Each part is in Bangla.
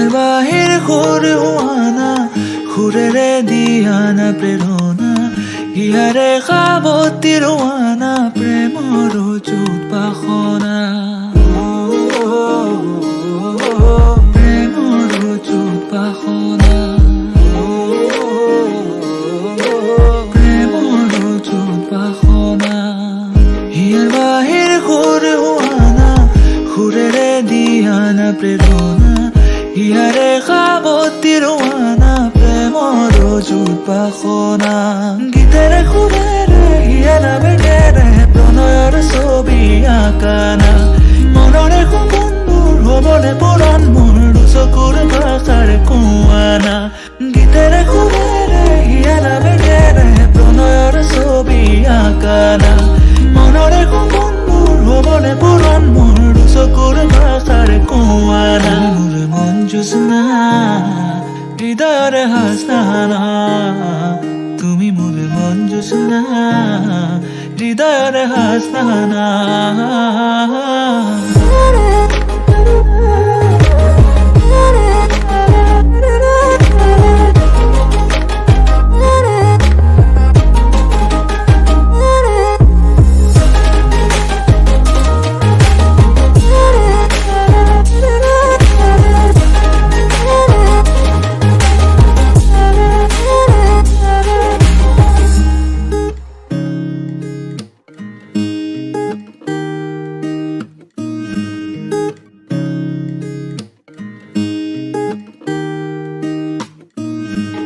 হিয়ার বাহির ঘুরে হুয়ানা ঘুরেরে দিয়ানা প্রেরণা হিয়ারে খাবতি রোয়ানা প্রেমর চুত পাখনা প্রেমর চুত পাখনা প্রেমর চুত পাখনা হিয়ার বাহির ঘুরে হুয়ানা ঘুরেরে দিয়ানা প্রেরণা হিয়ারে খাবতি রোয়ানা প্রেমর চুত পাখনা গীতেরে ঘুরেরে হিয়ারা বেগেরে প্রণয়ের ছবি আঁকানা মনরে বন্ধুর হবনে পুরাণ মোর চকুর ভাষার কুয়ানা গীতেরে ঘুরেরে হিয়ারা বেগেরে প্রণয়ের ছবি আঁকানা মনরে বন্ধুর হবনে পুরাণ মোর চকুর ভাষার কুয়ানা মোর মন জোছনা হৃদয়রে হাসনা তুমি মোর মন জোছনা হৃদয়রে হাসনা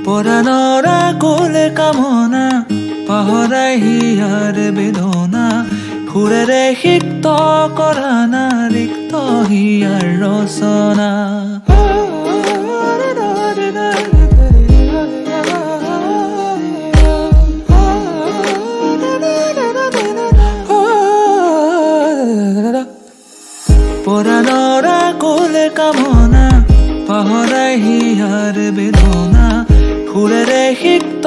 পরাণরা কোলে কামনা পাহৰাই হিয়াৰ বেদনা সুৰেৰে সিক্ত কৰানা ৰিক্ত হিয়াৰ ৰচনা পরাণরা কোলে কামনা পাহৰাই হিয়াৰ বেদনা সুৰেৰে সিক্ত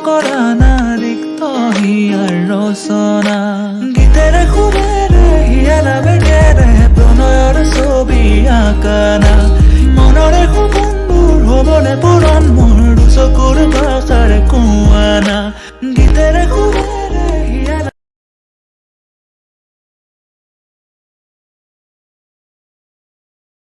কৰানা ৰিক্ত হিয়াৰ ৰচনা গীতেৰে সুৰেৰে হিয়াৰা বেগেৰে প্ৰণয়ৰ ছবি আঁকানা মনৰে বন্ধুৰ হবনে পুৰাণ মোৰ চকুৰ ভাষাৰ কুৱানা গীতেৰে সুৰেৰে